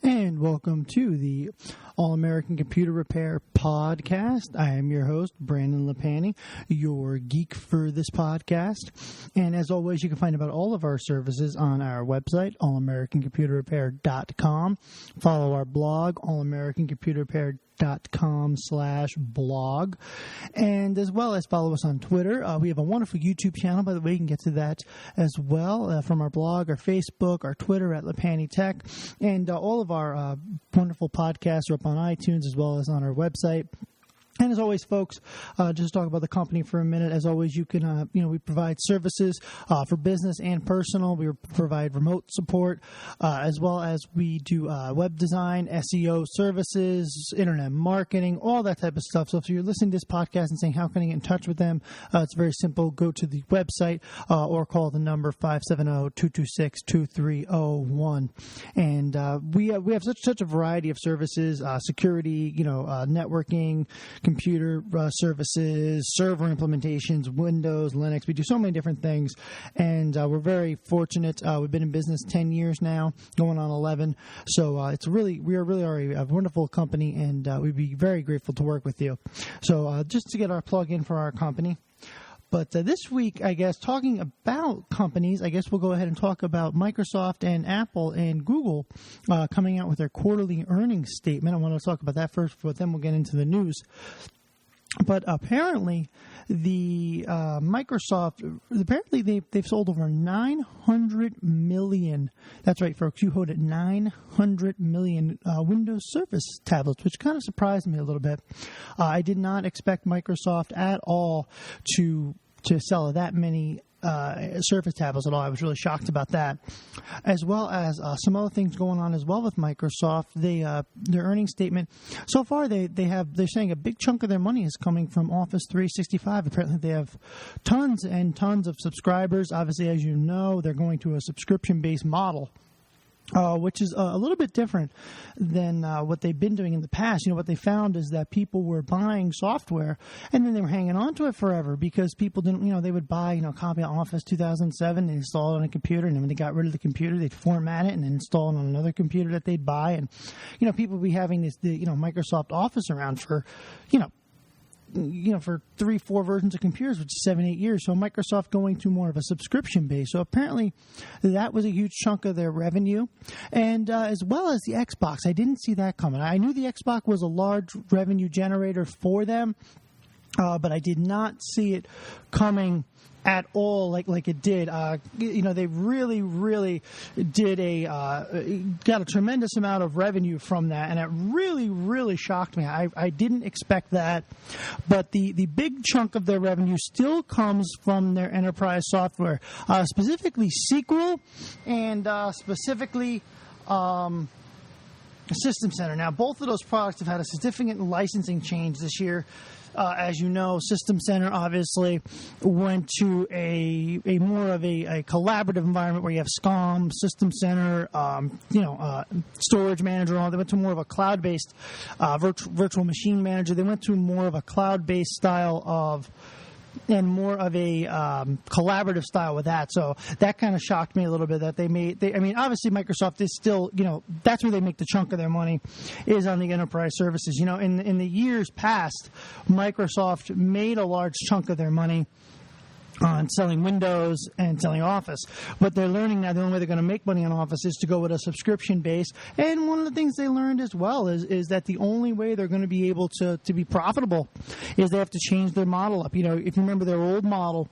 And welcome to the All-American Computer Repair Podcast. I am your host, Brandon Lapani, your geek for this podcast. And as always, you can find out all of our services on our website, allamericancomputerrepair.com. Follow our blog, allamericancomputerrepair.com/blog, and as well as follow us on Twitter. We have a wonderful YouTube channel, by the way. You can get to that as well from our blog, our Facebook, our Twitter at Lapani Tech, and all of our wonderful podcasts are up on iTunes as well as on our website. And as always, folks, just talk about the company for a minute. As always, you can, we provide services for business and personal. We provide remote support, as well as we do web design, SEO services, internet marketing, all that type of stuff. So if you're listening to this podcast and saying, how can I get in touch with them? It's very simple. Go to the website or call the number 570-226-2301. And we have such a variety of services, security, networking, computer services, server implementations, Windows, Linux. We do so many different things, and we're very fortunate. We've been in business 10 years now, going on 11. So we are really a wonderful company, and we'd be very grateful to work with you. So just to get our plug in for our company. But this week, I guess, talking about companies, I guess we'll go ahead and talk about Microsoft and Apple and Google coming out with their quarterly earnings statement. I want to talk about that first, but then we'll get into the news. But apparently, they've sold over 900 million. That's right, folks. You heard it, 900 million Windows Surface tablets, which kind of surprised me a little bit. I did not expect Microsoft at all to sell that many Surface tablets at all. I was really shocked about that, as well as some other things going on as well with Microsoft. Their earnings statement so far, they're saying a big chunk of their money is coming from Office 365. Apparently, they have tons and tons of subscribers. Obviously, as you know, they're going to a subscription-based model. Which is a little bit different than what they've been doing in the past. What they found is that people were buying software and then they were hanging on to it forever because people didn't, they would buy, a copy of Office 2007 and install it on a computer, and then when they got rid of the computer, they'd format it and then install it on another computer that they'd buy. And, people would be having this, Microsoft Office around for, for 3-4 versions of computers, which is 7-8 years. So Microsoft going to more of a subscription base. So apparently that was a huge chunk of their revenue. And as well as the Xbox, I didn't see that coming. I knew the Xbox was a large revenue generator for them, but I did not see it coming at all like it did. They really did got a tremendous amount of revenue from that, and it really shocked me. I didn't expect that, but the big chunk of their revenue still comes from their enterprise software, specifically SQL and specifically System Center. Now, both of those products have had a significant licensing change this year. As you know, System Center obviously went to a more of a collaborative environment where you have SCOM, System Center, Storage Manager. They went to more of a cloud-based virtual machine manager. They went to more of a cloud-based style of and more of a collaborative style with that. So that kind of shocked me a little bit that obviously Microsoft is still, that's where they make the chunk of their money is on the enterprise services. In the years past, Microsoft made a large chunk of their money on selling Windows and selling Office. But they're learning now the only way they're going to make money on Office is to go with a subscription base. And one of the things they learned as well is that the only way they're going to be able to be profitable is they have to change their model up. If you remember their old model,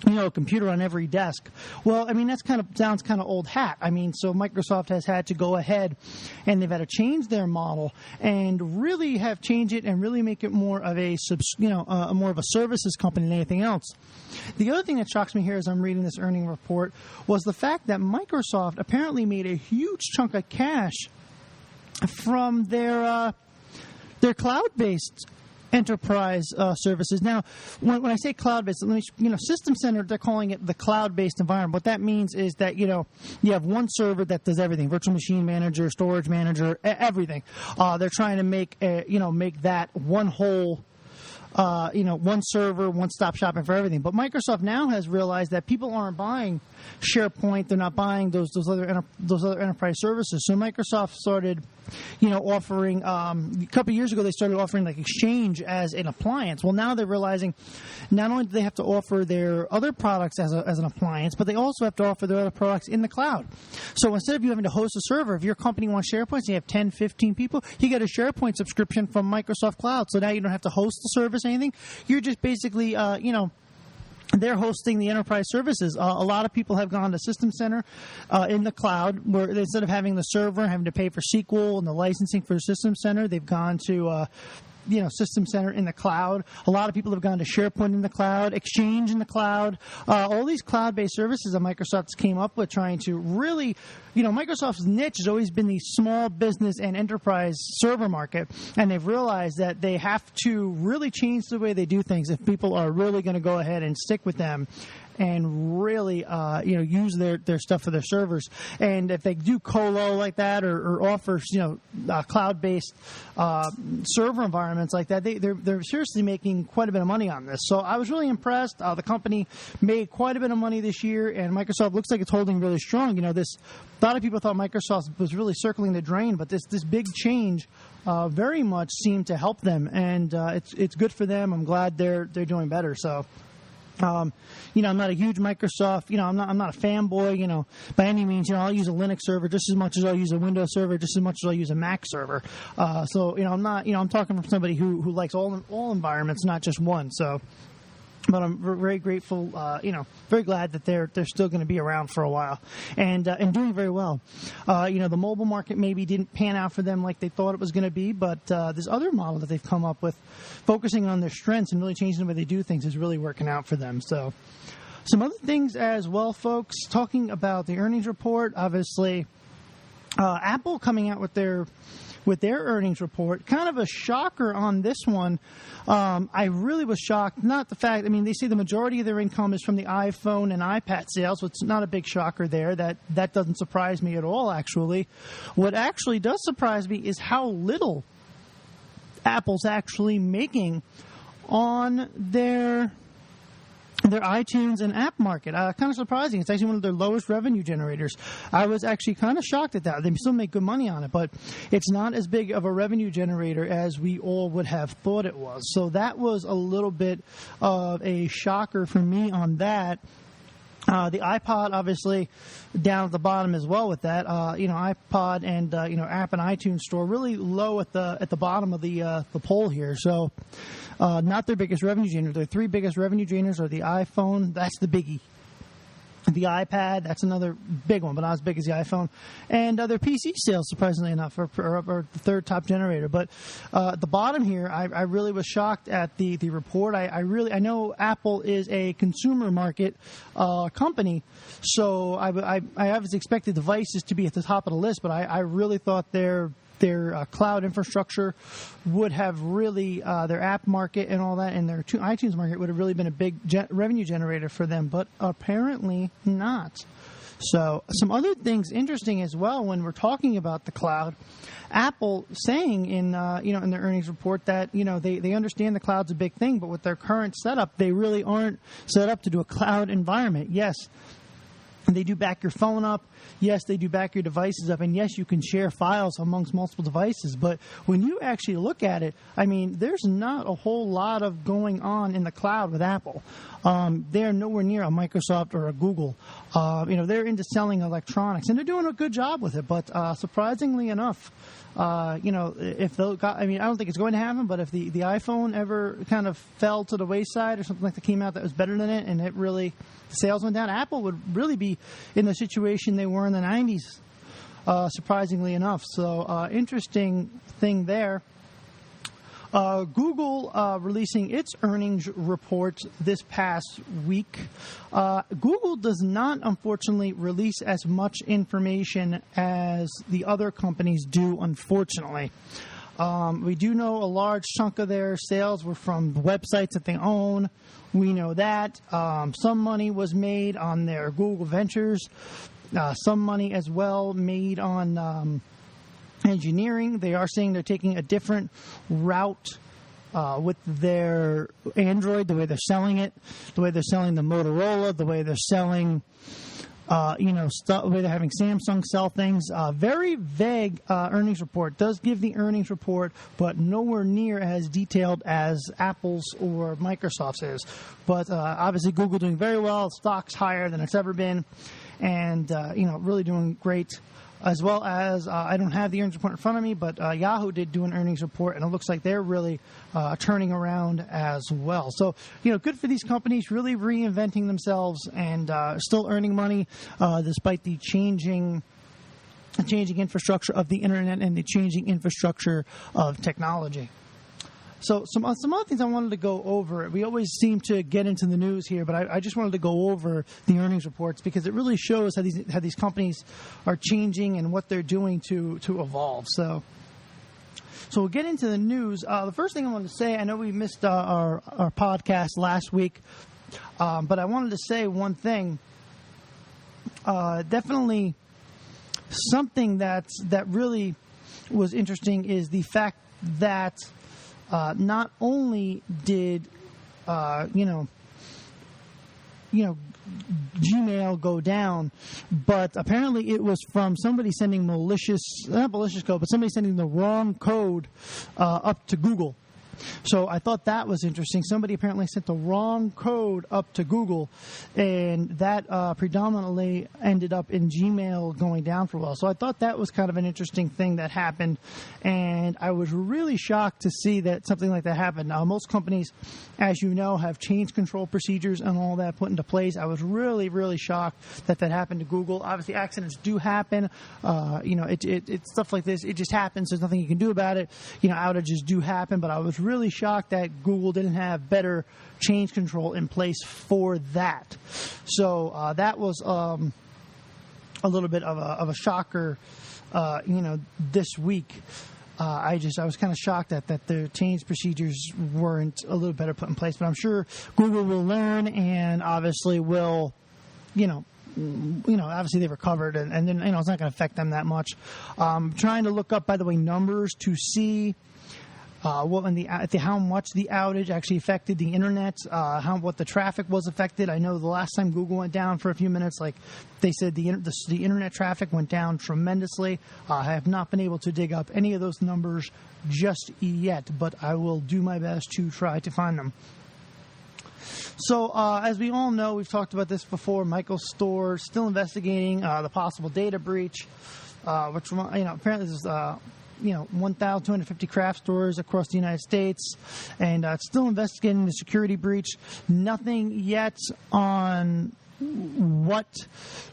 a computer on every desk. Well, that sounds kind of old hat. So Microsoft has had to go ahead and they've had to change their model and really have changed it and really make it more of more of a services company than anything else. The other thing that shocks me here as I'm reading this earning report was the fact that Microsoft apparently made a huge chunk of cash from their cloud-based enterprise services. Now, when I say cloud-based, System Center, they're calling it the cloud-based environment. What that means is that, you have one server that does everything, virtual machine manager, storage manager, everything. They're trying to make that one whole one server, one-stop shopping for everything. But Microsoft now has realized that people aren't buying SharePoint; they're not buying those other enterprise services. So Microsoft started, offering a couple of years ago. They started offering like Exchange as an appliance. Well, now they're realizing not only do they have to offer their other products as an appliance, but they also have to offer their other products in the cloud. So instead of you having to host a server, if your company wants SharePoint and you have 10, 15 people, you get a SharePoint subscription from Microsoft Cloud. So now you don't have to host the service or anything. You're just basically, they're hosting the enterprise services. A lot of people have gone to System Center in the cloud, where instead of having the server, having to pay for SQL and the licensing for System Center, they've gone to System Center in the cloud. A lot of people have gone to SharePoint in the cloud, Exchange in the cloud, all these cloud-based services that Microsoft's came up with, trying to really, Microsoft's niche has always been the small business and enterprise server market, and they've realized that they have to really change the way they do things if people are really going to go ahead and stick with them and really, use their stuff for their servers. And if they do colo like that or offer, cloud-based server environments like that, they're seriously making quite a bit of money on this. So I was really impressed. The company made quite a bit of money this year, and Microsoft looks like it's holding really strong. A lot of people thought Microsoft was really circling the drain, but this big change very much seemed to help them, and it's good for them. I'm glad they're doing better. So. I'm not a huge Microsoft, I'm not a fanboy, by any means. I'll use a Linux server just as much as I'll use a Windows server, just as much as I'll use a Mac server. I'm not, I'm talking from somebody who likes all environments, not just one. So, but I'm very grateful, very glad that they're still going to be around for a while and doing very well. The mobile market maybe didn't pan out for them like they thought it was going to be, but this other model that they've come up with, focusing on their strengths and really changing the way they do things, is really working out for them. So, some other things as well, folks. Talking about the earnings report, obviously, Apple coming out with their earnings report. Kind of a shocker on this one. I really was shocked. Not the fact, they say the majority of their income is from the iPhone and iPad sales, so it's not a big shocker there. That doesn't surprise me at all, actually. What actually does surprise me is how little Apple's actually making on their iTunes and app market. Kind of surprising. It's actually one of their lowest revenue generators. I was actually kind of shocked at that. They still make good money on it, but it's not as big of a revenue generator as we all would have thought it was. So that was a little bit of a shocker for me on that. The iPod, obviously, down at the bottom as well with that. iPod and app and iTunes Store really low at the bottom of the poll here. So not their biggest revenue generator. Their three biggest revenue generators are the iPhone. That's the biggie. The iPad, that's another big one, but not as big as the iPhone. And their PC sales, surprisingly enough, are the third top generator. But at the bottom here, I really was shocked at the report. I know Apple is a consumer market company, so I obviously expected devices to be at the top of the list, but I really thought their cloud infrastructure would have really, their app market and all that, and their iTunes market would have really been a big revenue generator for them, but apparently not. So some other things interesting as well when we're talking about the cloud. Apple saying in their earnings report that they understand the cloud's a big thing, but with their current setup, they really aren't set up to do a cloud environment. Yes, they do back your phone up. Yes, they do back your devices up. And yes, you can share files amongst multiple devices. But when you actually look at it, there's not a whole lot of going on in the cloud with Apple. They're nowhere near a Microsoft or a Google. They're into selling electronics, and they're doing a good job with it. But surprisingly enough, if those I don't think it's going to happen, but if the iPhone ever kind of fell to the wayside or something like that came out that was better than it, and it really, sales went down, Apple would really be in the situation they were in the 90s, surprisingly enough. So interesting thing there. Google releasing its earnings report this past week. Google does not, unfortunately, release as much information as the other companies do, unfortunately. We do know a large chunk of their sales were from the websites that they own. We know that. Some money was made on their Google Ventures. Some money as well made on engineering. They are saying they're taking a different route with their Android, the way they're selling it, the way they're selling the Motorola, the way they're selling, the way they're having Samsung sell things. Very vague earnings report. Does give the earnings report, but nowhere near as detailed as Apple's or Microsoft's is. But obviously Google doing very well. Stock's higher than it's ever been. And, really doing great. As well as, I don't have the earnings report in front of me, but Yahoo did do an earnings report, and it looks like they're really turning around as well. So, good for these companies, really reinventing themselves and still earning money despite the changing infrastructure of the internet and the changing infrastructure of technology. So some other things I wanted to go over. We always seem to get into the news here, but I just wanted to go over the earnings reports because it really shows how these companies are changing and what they're doing to evolve. So we'll get into the news. The first thing I wanted to say, I know we missed our podcast last week, but I wanted to say one thing. Definitely something that really was interesting is the fact that not only did Gmail go down, but apparently it was from somebody sending not malicious code, but somebody sending the wrong code up to Google. So I thought that was interesting. Somebody apparently sent the wrong code up to Google, and that predominantly ended up in Gmail going down for a while. So I thought that was kind of an interesting thing that happened, and I was really shocked to see that something like that happened. Now, most companies, as you know, have change control procedures and all that put into place. I was really, really shocked that happened to Google. Obviously, accidents do happen. It's stuff like this. It just happens. There's nothing you can do about it. Outages do happen, but I was really shocked that Google didn't have better change control in place for that. So that was a little bit of a shocker, this week. I was kind of shocked that the change procedures weren't a little better put in place. But I'm sure Google will learn and obviously will, obviously they recovered and then, it's not going to affect them that much. Trying to look up, by the way, numbers to see how much the outage actually affected the internet, what the traffic was affected. I know the last time Google went down for a few minutes, like they said, the internet traffic went down tremendously. I have not been able to dig up any of those numbers just yet, but I will do my best to try to find them. So, as we all know, we've talked about this before. Michael's store still investigating the possible data breach, which apparently this is 1,250 craft stores across the United States, and it's still investigating the security breach. Nothing yet on what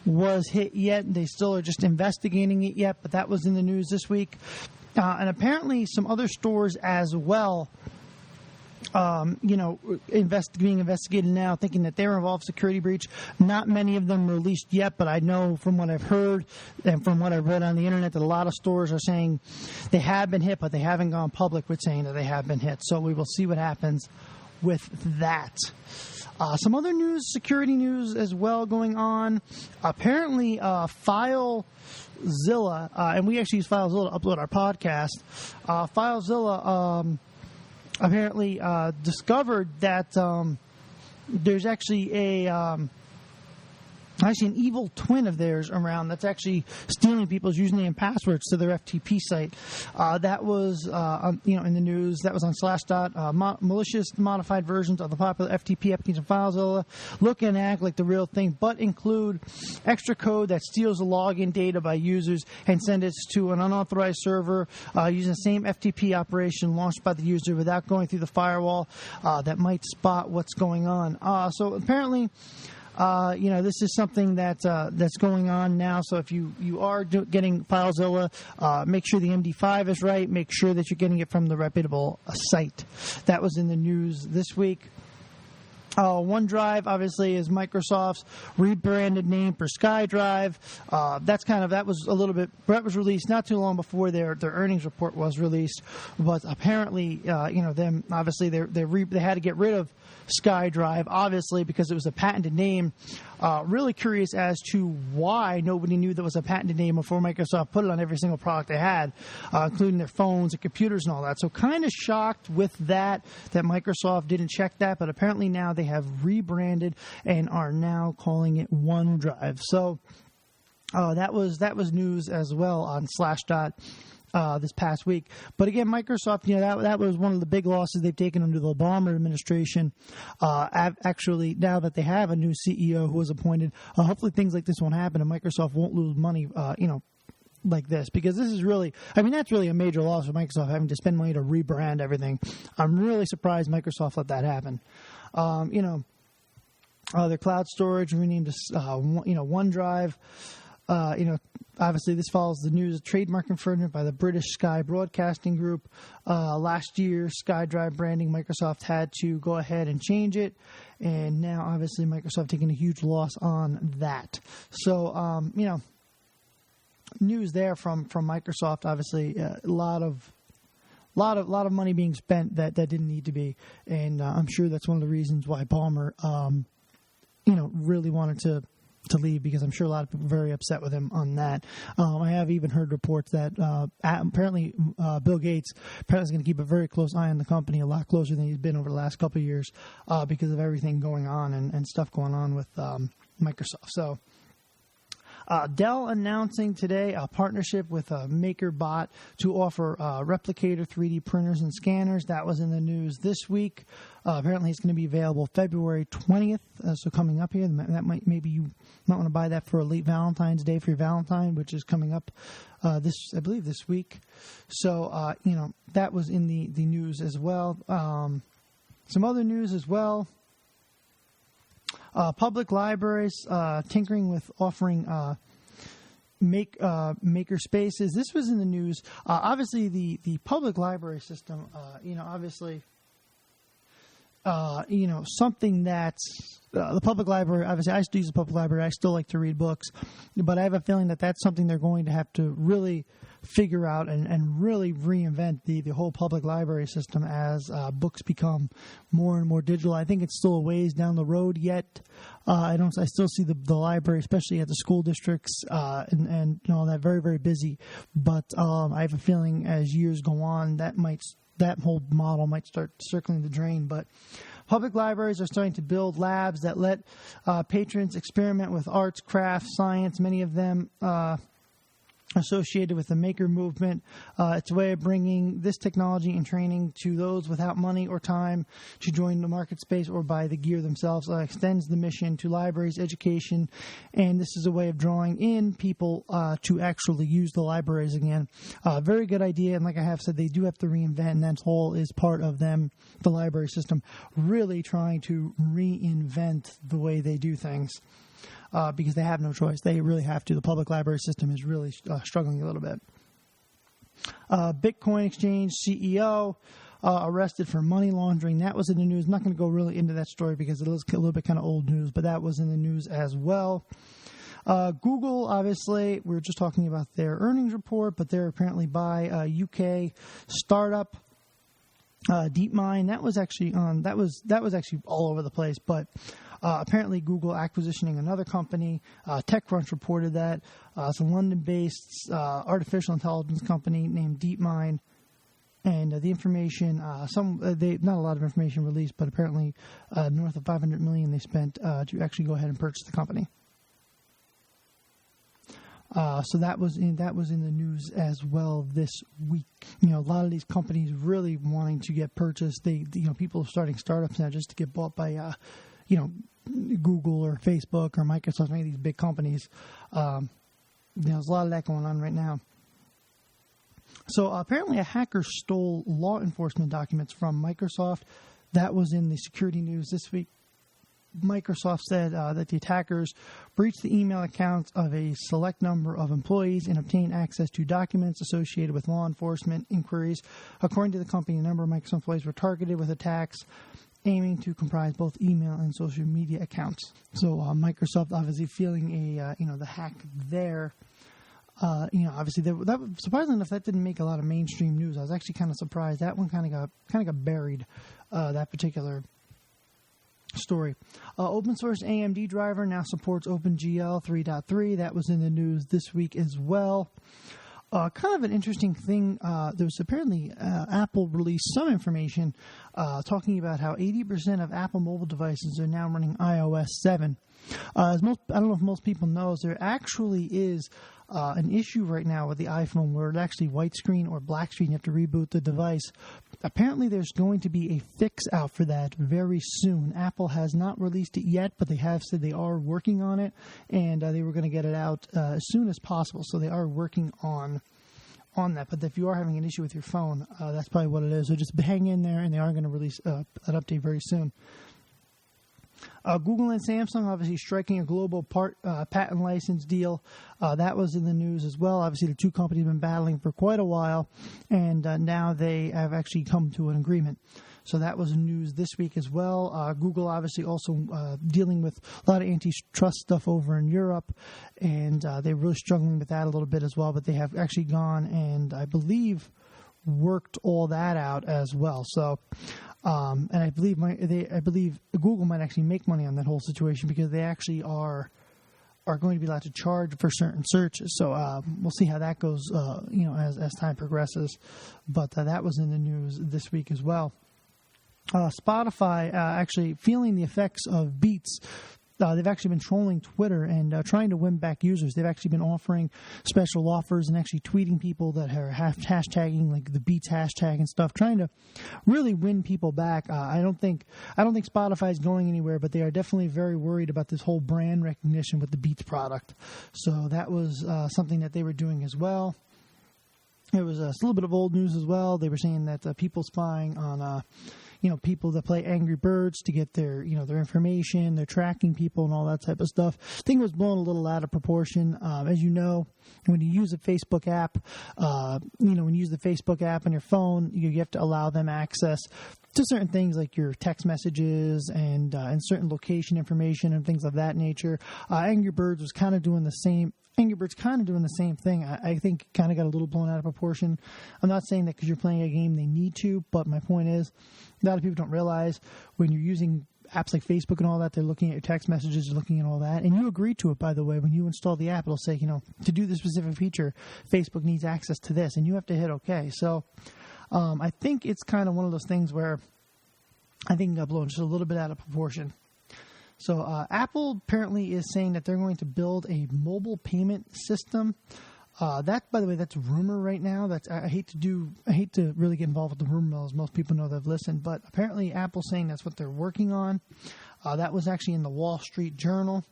was hit yet. They still are just investigating it yet, but that was in the news this week. And apparently some other stores as well, being investigated now, thinking that they're involved in security breach. Not many of them released yet, but I know from what I've heard and from what I've read on the internet that a lot of stores are saying they have been hit, but they haven't gone public with saying that they have been hit. So we will see what happens with that. Some other news, security news as well going on. Apparently, FileZilla, and we actually use FileZilla to upload our podcast. FileZilla apparently discovered that there's actually an evil twin of theirs around that's actually stealing people's username and passwords to their FTP site. That was, in the news. That was on Slashdot. Malicious modified versions of the popular FTP application FileZilla look and act like the real thing, but include extra code that steals the login data by users and sends it to an unauthorized server using the same FTP operation launched by the user without going through the firewall that might spot what's going on. So apparently, this is something that's going on now. So if you are getting FileZilla, make sure the MD5 is right. Make sure that you're getting it from the reputable site. That was in the news this week. OneDrive obviously is Microsoft's rebranded name for SkyDrive. That was released not too long before their earnings report was released, but apparently them obviously they had to get rid of SkyDrive obviously because it was a patented name. Really curious as to why nobody knew that was a patented name before Microsoft put it on every single product they had, including their phones and computers and all that. So kind of shocked with that Microsoft didn't check that, but apparently now they have rebranded and are now calling it OneDrive. So that was news as well on Slashdot this past week. But again, Microsoft, that was one of the big losses they've taken under the Obama administration. Actually, now that they have a new CEO who was appointed, hopefully things like this won't happen and Microsoft won't lose money, like this, because this is really, that's really a major loss for Microsoft, having to spend money to rebrand everything. I'm really surprised Microsoft let that happen. Their cloud storage renamed to OneDrive. Obviously this follows the news of trademark infringement by the British Sky Broadcasting Group. Last year, SkyDrive branding, Microsoft had to go ahead and change it, and now obviously Microsoft taking a huge loss on that. So, news there from Microsoft. Obviously, a lot of money being spent that didn't need to be, and I'm sure that's one of the reasons why Ballmer, really wanted to leave, because I'm sure a lot of people are very upset with him on that. I have even heard reports that apparently Bill Gates apparently is going to keep a very close eye on the company, a lot closer than he's been over the last couple of years because of everything going on and stuff going on with Microsoft. So Dell announcing today a partnership with MakerBot to offer replicator 3D printers and scanners. That was in the news this week. Apparently, it's going to be available February 20th. So coming up here, maybe you might want to buy that for a late Valentine's Day for your Valentine, which is coming up I believe this week. So that was in the news as well. Some other news as well. Public libraries tinkering with offering maker spaces. This was in the news. Obviously, the public library system, something that's the public library. Obviously, I still use the public library. I still like to read books, but I have a feeling that that's something they're going to have to really figure out and really reinvent the whole public library system as books become more and more digital. I think it's still a ways down the road yet. I still see the library, especially at the school districts and all that, very, very busy. But I have a feeling as years go on, that whole model might start circling the drain. But public libraries are starting to build labs that let patrons experiment with arts, crafts, science, many of them associated with the maker movement. It's a way of bringing this technology and training to those without money or time to join the market space or buy the gear themselves. Extends the mission to libraries, education, and this is a way of drawing in people to actually use the libraries again. Very good idea, and like I have said, they do have to reinvent, and that whole is part of them, the library system, really trying to reinvent the way they do things. Because they have no choice. They really have to. The public library system is really struggling a little bit. Bitcoin exchange CEO arrested for money laundering. That was in the news. I'm not going to go really into that story because it is a little bit kind of old news, but that was in the news as well. Google, obviously, we were just talking about their earnings report, but they're apparently by a UK startup. DeepMind, that was actually all over the place, but apparently Google acquisitioning another company. TechCrunch reported that it's a London-based artificial intelligence company named DeepMind, and the information, not a lot of information released, but apparently north of $500 million they spent to actually go ahead and purchase the company. So that was in the news as well this week. A lot of these companies really wanting to get purchased. People are starting startups now just to get bought by, Google or Facebook or Microsoft, any of these big companies. There's a lot of that going on right now. So apparently a hacker stole law enforcement documents from Microsoft. That was in the security news this week. Microsoft said that the attackers breached the email accounts of a select number of employees and obtained access to documents associated with law enforcement inquiries. According to the company, a number of Microsoft employees were targeted with attacks aiming to comprise both email and social media accounts. So Microsoft obviously feeling the hack there. Obviously, surprisingly enough, that didn't make a lot of mainstream news. I was actually kind of surprised. That one kind of got buried, that particular story. Open source AMD driver now supports OpenGL 3.3. That was in the news this week as well. Kind of an interesting thing, there was apparently Apple released some information talking about how 80% of Apple mobile devices are now running iOS 7. I don't know if most people know, there actually is an issue right now with the iPhone where it's actually white screen or black screen. You have to reboot the device. Apparently there's going to be a fix out for that very soon. Apple has not released it yet, but they have said they are working on it, and they were going to get it out as soon as possible. So they are working on that. But if you are having an issue with your phone, that's probably what it is. So just hang in there, and they are going to release an update very soon. Google and Samsung obviously striking a global patent license deal. That was in the news as well. Obviously, the two companies have been battling for quite a while, and now they have actually come to an agreement. So that was news this week as well. Google obviously also dealing with a lot of antitrust stuff over in Europe, and they're really struggling with that a little bit as well. But they have actually gone and, I believe, worked all that out as well. So, and I believe Google might actually make money on that whole situation because they actually are going to be allowed to charge for certain searches. So we'll see how that goes, as time progresses. But that was in the news this week as well. Spotify actually feeling the effects of Beats. They've actually been trolling Twitter and trying to win back users. They've actually been offering special offers and actually tweeting people that are hashtagging like the Beats hashtag and stuff, trying to really win people back. I don't think Spotify is going anywhere, but they are definitely very worried about this whole brand recognition with the Beats product. So that was something that they were doing as well. It was a little bit of old news as well. They were saying that people spying on people that play Angry Birds to get their information, they're tracking people and all that type of stuff. I think it was blown a little out of proportion. As you know, when you use a Facebook app, when you use the Facebook app on your phone, you have to allow them access to certain things like your text messages and certain location information and things of that nature. Angry Birds kind of doing the same thing. I think kind of got a little blown out of proportion. I'm not saying that because you're playing a game they need to, but my point is a lot of people don't realize when you're using apps like Facebook and all that, they're looking at your text messages, they're looking at all that, and you agree to it, by the way. When you install the app, it'll say, to do this specific feature, Facebook needs access to this, and you have to hit OK. So I think it's kind of one of those things where I think it got blown just a little bit out of proportion. So Apple apparently is saying that they're going to build a mobile payment system. That, by the way, that's a rumor right now. I hate to really get involved with the rumor mills. Most people know they've listened, but apparently Apple's saying that's what they're working on. That was actually in the Wall Street Journal.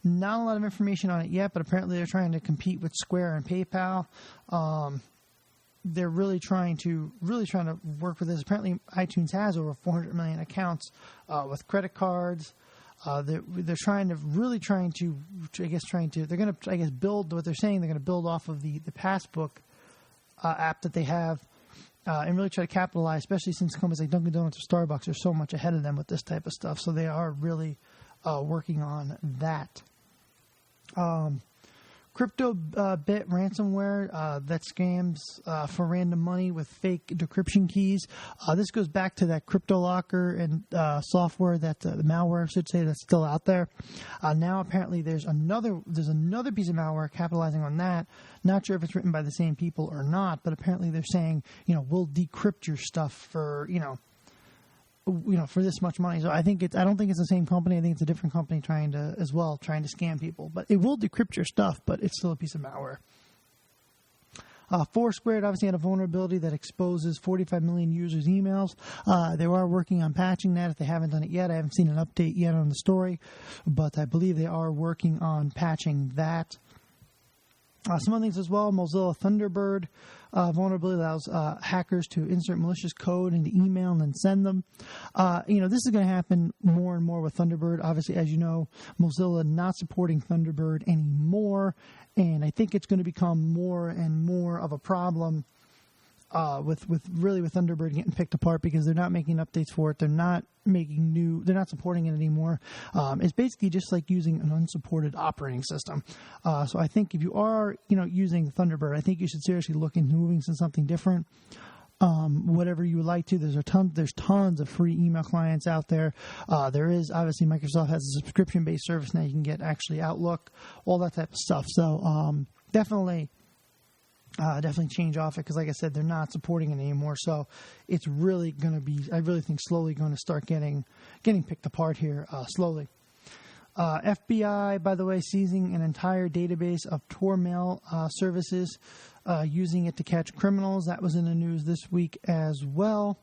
Not a lot of information on it yet, but apparently they're trying to compete with Square and PayPal. They're really trying to work with this. Apparently, iTunes has over 400 million accounts with credit cards. They're going to build what they're saying. They're going to build off of the Passbook app that they have and really try to capitalize, especially since companies like Dunkin' Donuts or Starbucks are so much ahead of them with this type of stuff. So they are really working on that. Crypto bit ransomware that scams for random money with fake decryption keys. This goes back to that CryptoLocker and software that the malware, I should say, that's still out there. Now apparently there's another piece of malware capitalizing on that. Not sure if it's written by the same people or not, but apparently they're saying, we'll decrypt your stuff for for this much money. So I don't think it's the same company. I think it's a different company trying to scam people. But it will decrypt your stuff, but it's still a piece of malware. Foursquare obviously had a vulnerability that exposes 45 million users' emails. They are working on patching that. If they haven't done it yet, I haven't seen an update yet on the story, but I believe they are working on patching that. Some other things as well. Mozilla Thunderbird vulnerability allows hackers to insert malicious code into email and then send them. This is going to happen more and more with Thunderbird. Obviously, as you know, Mozilla not supporting Thunderbird anymore, and I think it's going to become more and more of a problem with Thunderbird getting picked apart because they're not making updates for it. They're not supporting it anymore. It's basically just like using an unsupported operating system. So I think if you are, using Thunderbird, I think you should seriously look into moving to something different. Whatever you would like to. There's tons of free email clients out there. There is, obviously, Microsoft has a subscription-based service now. You can get actually Outlook, all that type of stuff. So definitely change off it because, like I said, they're not supporting it anymore. So it's really going to be, I really think, slowly going to start getting picked apart here slowly. FBI, by the way, seizing an entire database of Tor mail services, using it to catch criminals. That was in the news this week as well.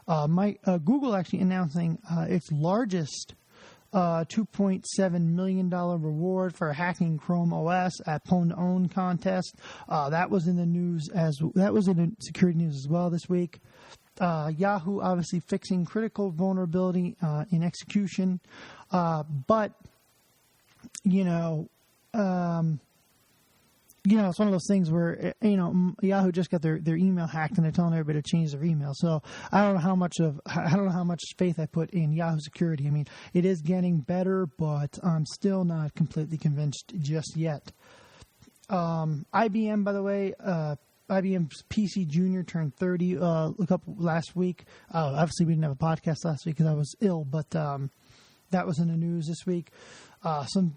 Google actually announcing its largest $2.7 million reward for hacking Chrome OS at Pwn2Own contest. That was in the news that was in the security news as well this week. Yahoo obviously fixing critical vulnerability in execution, but it's one of those things where, Yahoo just got their email hacked and they're telling everybody to change their email. So I don't know how much faith I put in Yahoo security. I mean, it is getting better, but I'm still not completely convinced just yet. IBM, by the way, IBM's PC Junior turned 30 last week. Obviously, we didn't have a podcast last week because I was ill, but that was in the news this week. Some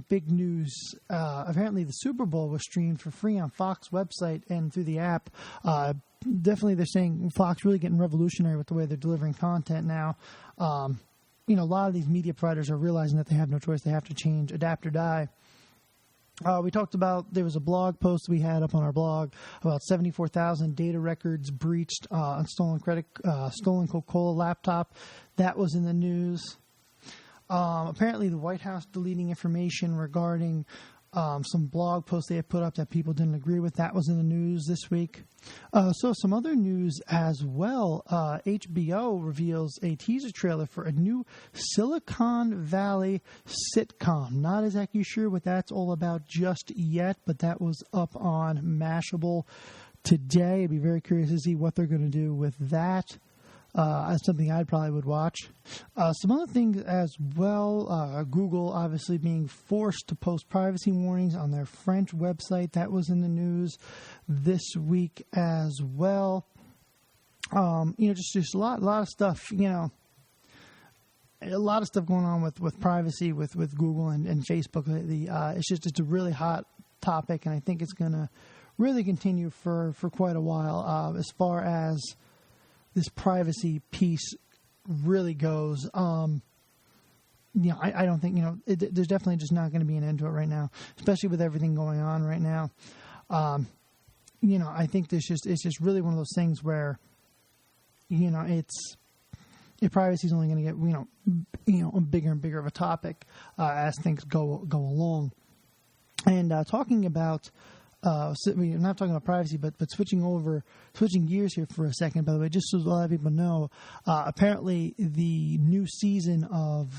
big news. Apparently, the Super Bowl was streamed for free on Fox website and through the app. Definitely, they're saying Fox really getting revolutionary with the way they're delivering content now. A lot of these media providers are realizing that they have no choice; they have to change, adapt or die. We talked about, there was a blog post we had up on our blog about 74,000 data records breached on stolen Coca-Cola laptop. That was in the news. Apparently, the White House deleting information regarding some blog posts they had put up that people didn't agree with. That was in the news this week. So some other news as well. HBO reveals a teaser trailer for a new Silicon Valley sitcom. Not exactly sure what that's all about just yet, but that was up on Mashable today. I'd be very curious to see what they're going to do with that. That's something I probably would watch. Some other things as well. Google obviously being forced to post privacy warnings on their French website. That was in the news this week as well. Just a lot of stuff. A lot of stuff going on with privacy with Google and Facebook lately. It's a really hot topic, and I think it's going to really continue for quite a while as far as this privacy piece really goes. I don't think, there's definitely just not going to be an end to it right now, especially with everything going on right now. I think it's just really one of those things where, privacy is only going to get, bigger and bigger of a topic as things go along. And talking about, we're not talking about privacy, but switching gears here for a second, by the way, just so a lot of people know, apparently the new season of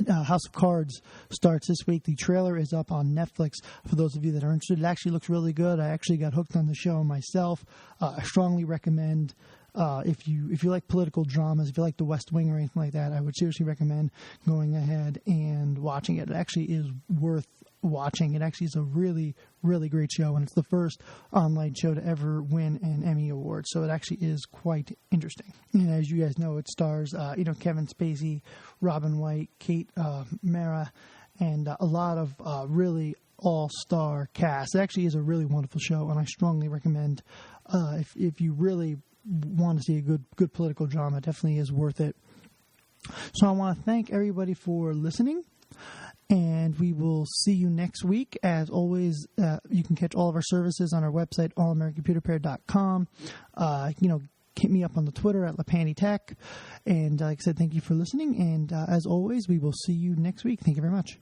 House of Cards starts this week. The trailer is up on Netflix for those of you that are interested. It actually looks really good. I actually got hooked on the show myself. I strongly recommend, if you like political dramas, if you like The West Wing or anything like that, I would seriously recommend going ahead and watching it. It actually is worth watching. It actually is a really, really great show, and it's the first online show to ever win an Emmy Award, so it actually is quite interesting. And as you guys know, it stars Kevin Spacey, Robin White, Kate Mara, and a lot of really all-star cast. It actually is a really wonderful show, and I strongly recommend if you really want to see a good political drama, it definitely is worth it. So I want to thank everybody for listening. And we will see you next week. As always, you can catch all of our services on our website, allamericancomputerrepair.com. Hit me up on the Twitter at LaPandyTech. And like I said, thank you for listening. And as always, we will see you next week. Thank you very much.